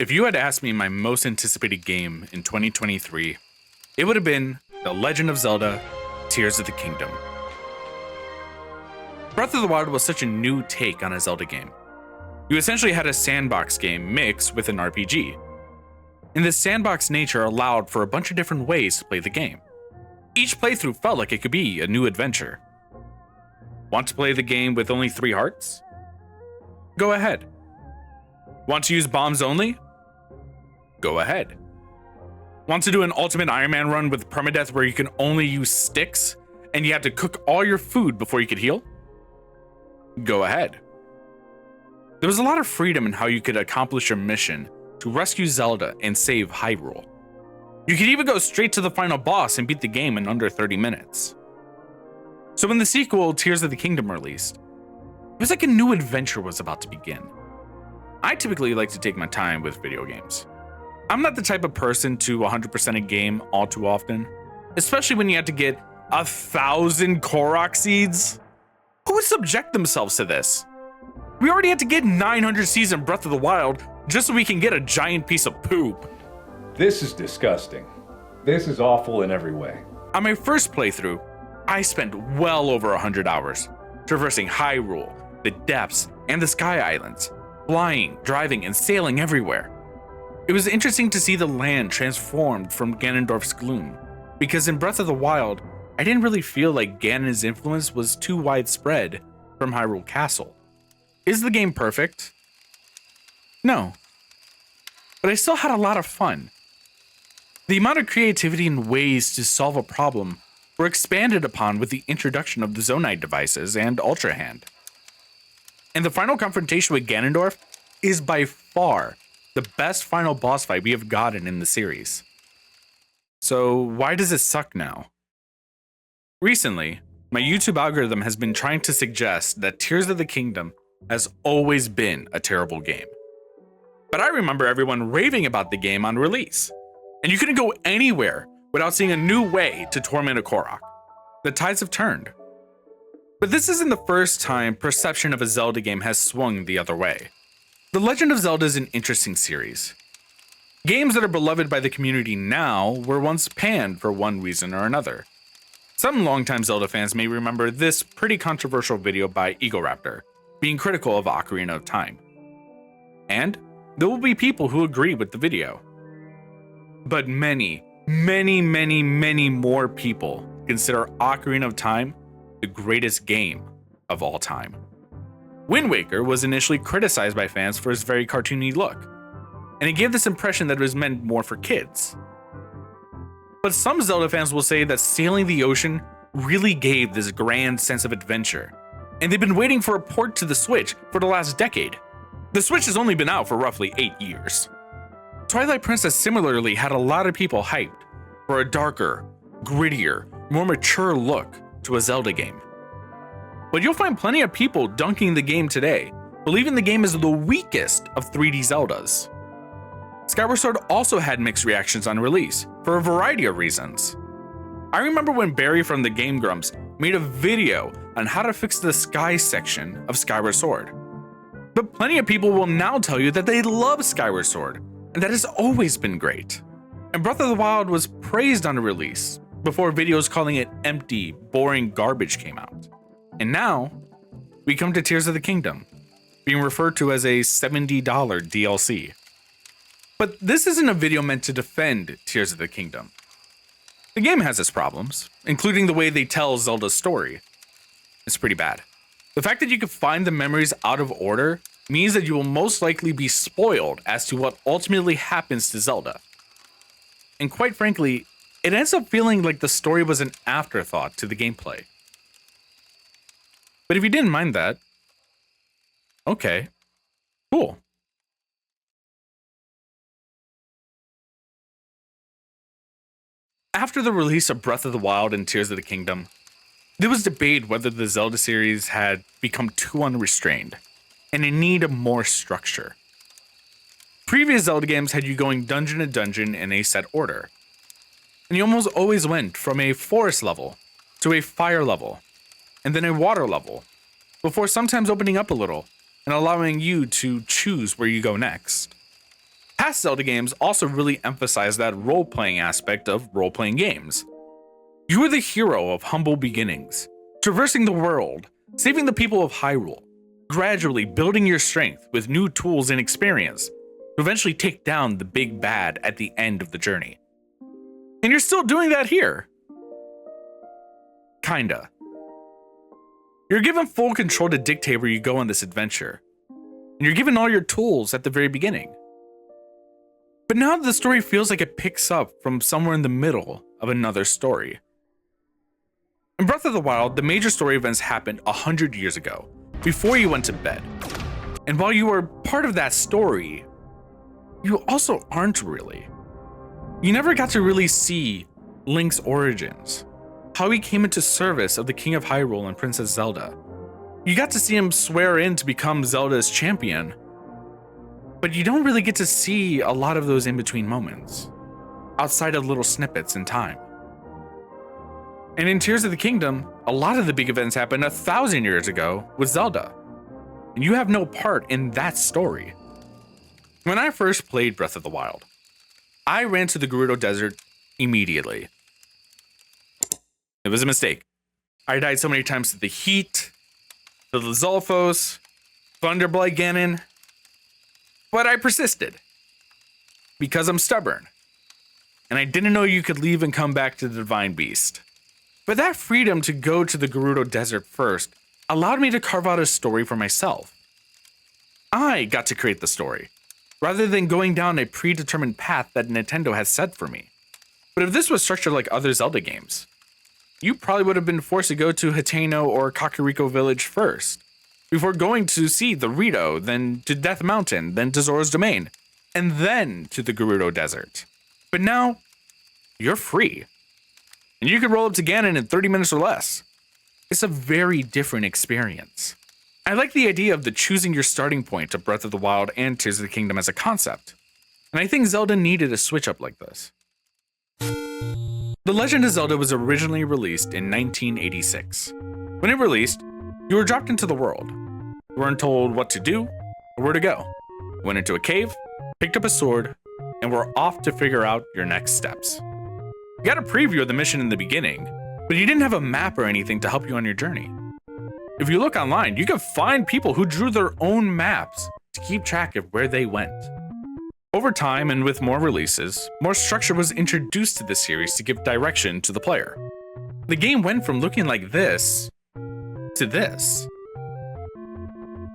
If you had asked me my most anticipated game in 2023, it would have been The Legend of Zelda: Tears of the Kingdom. Breath of the Wild was such a new take on a Zelda game. You essentially had a sandbox game mixed with an RPG. And this sandbox nature allowed for a bunch of different ways to play the game. Each playthrough felt like it could be a new adventure. Want to play the game with only 3 hearts? Go ahead. Want to use bombs only? Go ahead. Want to do an ultimate Iron Man run with permadeath where you can only use sticks and you have to cook all your food before you could heal? Go ahead. There was a lot of freedom in how you could accomplish your mission to rescue Zelda and save Hyrule. You could even go straight to the final boss and beat the game in under 30 minutes. So when the sequel, Tears of the Kingdom, released, it was like a new adventure was about to begin. I typically like to take my time with video games. I'm not the type of person to 100% a game all too often, especially when you have to get 1,000 Korok seeds. Who would subject themselves to this? We already had to get 900 seeds in Breath of the Wild just so we can get a giant piece of poop. This is disgusting. This is awful in every way. On my first playthrough, I spent well over 100 hours traversing Hyrule, the depths, and the Sky Islands, flying, driving, and sailing everywhere. It was interesting to see the land transformed from Ganondorf's gloom, because in Breath of the Wild, I didn't really feel like Ganon's influence was too widespread from Hyrule Castle. Is the game perfect? No. But I still had a lot of fun. The amount of creativity and ways to solve a problem were expanded upon with the introduction of the Zonite devices and Ultra Hand. And the final confrontation with Ganondorf is by far the best final boss fight we have gotten in the series. So why does it suck now? Recently, my YouTube algorithm has been trying to suggest that Tears of the Kingdom has always been a terrible game. But I remember everyone raving about the game on release, and you couldn't go anywhere without seeing a new way to torment a Korok. The tides have turned. But this isn't the first time perception of a Zelda game has swung the other way. The Legend of Zelda is an interesting series. Games that are beloved by the community now were once panned for one reason or another. Some longtime Zelda fans may remember this pretty controversial video by Egoraptor, being critical of Ocarina of Time. And there will be people who agree with the video. But many more people consider Ocarina of Time the greatest game of all time. Wind Waker was initially criticized by fans for its very cartoony look, and it gave this impression that it was meant more for kids. But some Zelda fans will say that sailing the ocean really gave this grand sense of adventure, and they've been waiting for a port to the Switch for the last decade. The Switch has only been out for roughly 8 years. Twilight Princess similarly had a lot of people hyped for a darker, grittier, more mature look to a Zelda game. But you'll find plenty of people dunking the game today, believing the game is the weakest of 3D Zeldas. Skyward Sword also had mixed reactions on release, for a variety of reasons. I remember when Barry from the Game Grumps made a video on how to fix the sky section of Skyward Sword. But plenty of people will now tell you that they love Skyward Sword, and that has always been great. And Breath of the Wild was praised on the release, before videos calling it empty, boring garbage came out. And now, we come to Tears of the Kingdom, being referred to as a $70 DLC. But this isn't a video meant to defend Tears of the Kingdom. The game has its problems, including the way they tell Zelda's story. It's pretty bad. The fact that you can find the memories out of order means that you will most likely be spoiled as to what ultimately happens to Zelda. And quite frankly, it ends up feeling like the story was an afterthought to the gameplay. But if you didn't mind that, okay, cool. After the release of Breath of the Wild and Tears of the Kingdom, there was debate whether the Zelda series had become too unrestrained and in need of more structure. Previous Zelda games had you going dungeon to dungeon in a set order, and you almost always went from a forest level to a fire level, and then a water level, before sometimes opening up a little and allowing you to choose where you go next. Past Zelda games also really emphasize that role-playing aspect of role-playing games. You are the hero of humble beginnings, traversing the world, saving the people of Hyrule, gradually building your strength with new tools and experience to eventually take down the big bad at the end of the journey. And you're still doing that here. Kinda. You're given full control to dictate where you go on this adventure, and you're given all your tools at the very beginning. But now the story feels like it picks up from somewhere in the middle of another story. In Breath of the Wild, the major story events happened 100 years ago, before you went to bed. And while you were part of that story, you also aren't really. You never got to really see Link's origins, how he came into service of the King of Hyrule and Princess Zelda. You got to see him swear in to become Zelda's champion, but you don't really get to see a lot of those in-between moments, outside of little snippets in time. And in Tears of the Kingdom, a lot of the big events happened 1,000 years ago with Zelda, and you have no part in that story. When I first played Breath of the Wild, I ran to the Gerudo Desert immediately. It was a mistake. I died so many times to the heat, to the Zolfos, Thunderblight Ganon, but I persisted because I'm stubborn, and I didn't know you could leave and come back to the Divine Beast. But that freedom to go to the Gerudo Desert first allowed me to carve out a story for myself. I got to create the story, rather than going down a predetermined path that Nintendo had set for me. But if this was structured like other Zelda games, you probably would have been forced to go to Hateno or Kakariko Village first, before going to see the Rito, then to Death Mountain, then to Zora's Domain, and then to the Gerudo Desert. But now, you're free. And you can roll up to Ganon in 30 minutes or less. It's a very different experience. I like the idea of the choosing your starting point of Breath of the Wild and Tears of the Kingdom as a concept, and I think Zelda needed a switch up like this. The Legend of Zelda was originally released in 1986. When it released, you were dropped into the world. You weren't told what to do or where to go. You went into a cave, picked up a sword, and were off to figure out your next steps. You got a preview of the mission in the beginning, but you didn't have a map or anything to help you on your journey. If you look online, you can find people who drew their own maps to keep track of where they went. Over time, and with more releases, more structure was introduced to the series to give direction to the player. The game went from looking like this to this.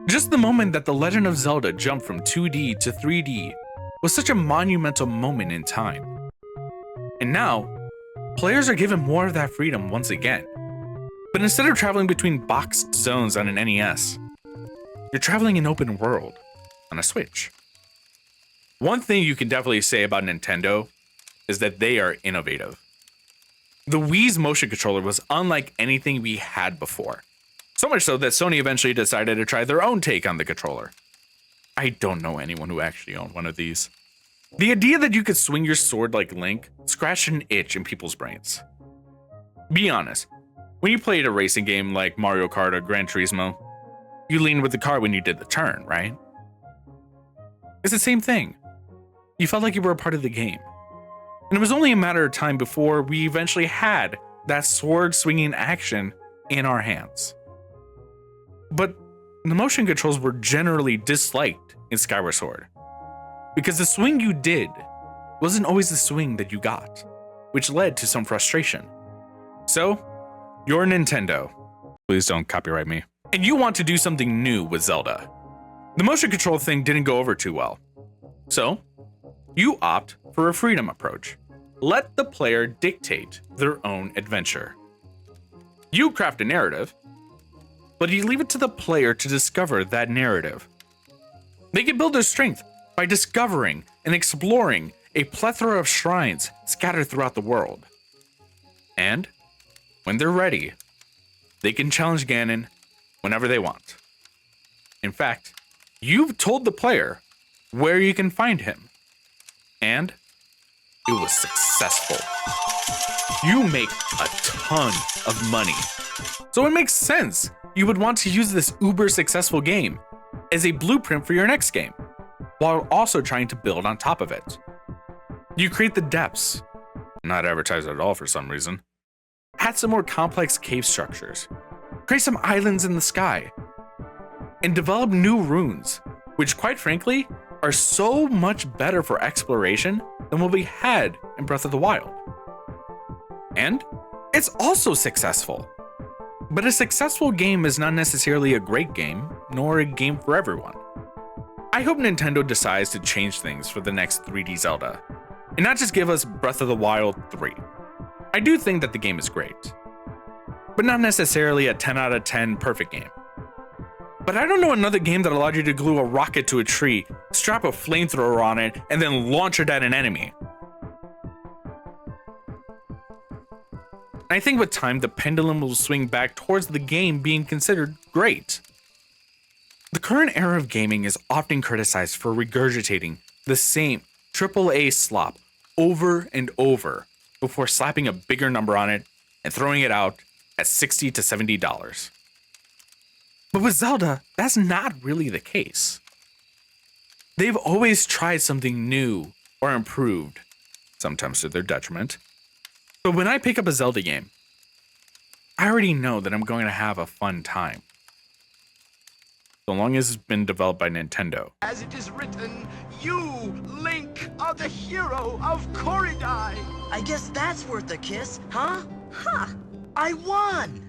Just the moment that The Legend of Zelda jumped from 2D to 3D was such a monumental moment in time. And now, players are given more of that freedom once again. But instead of traveling between boxed zones on an NES, you're traveling in open world on a Switch. One thing you can definitely say about Nintendo is that they are innovative. The Wii's motion controller was unlike anything we had before. So much so that Sony eventually decided to try their own take on the controller. I don't know anyone who actually owned one of these. The idea that you could swing your sword like Link scratched an itch in people's brains. Be honest, when you played a racing game like Mario Kart or Gran Turismo, you leaned with the car when you did the turn, right? It's the same thing. You felt like you were a part of the game. And it was only a matter of time before we eventually had that sword swinging action in our hands. But the motion controls were generally disliked in Skyward Sword, because the swing you did wasn't always the swing that you got, which led to some frustration. So, you're Nintendo. Please don't copyright me. And you want to do something new with Zelda. The motion control thing didn't go over too well. So, you opt for a freedom approach. Let the player dictate their own adventure. You craft a narrative, but you leave it to the player to discover that narrative. They can build their strength by discovering and exploring a plethora of shrines scattered throughout the world. And when they're ready, they can challenge Ganon whenever they want. In fact, you've told the player where you can find him, and it was successful. You make a ton of money, so it makes sense you would want to use this uber successful game as a blueprint for your next game. while also trying to build on top of it. You create the depths, not advertised at all for some reason, add some more complex cave structures, create some islands in the sky, and develop new runes, which quite frankly are so much better for exploration than what we had in Breath of the Wild. And it's also successful. But a successful game is not necessarily a great game, nor a game for everyone. I hope Nintendo decides to change things for the next 3D Zelda, and not just give us Breath of the Wild 3. I do think that the game is great, but not necessarily a 10 out of 10 perfect game. But I don't know another game that allowed you to glue a rocket to a tree, strap a flamethrower on it, and then launch it at an enemy. I think with time, the pendulum will swing back towards the game being considered great. The current era of gaming is often criticized for regurgitating the same AAA slop over and over before slapping a bigger number on it and throwing it out at $60 to $70. But with Zelda, that's not really the case. They've always tried something new or improved, sometimes to their detriment. But when I pick up a Zelda game, I already know that I'm going to have a fun time. So long as it's been developed by Nintendo. As it is written, you, Link, are the hero of Corridai. I guess that's worth a kiss, huh? Ha! I won!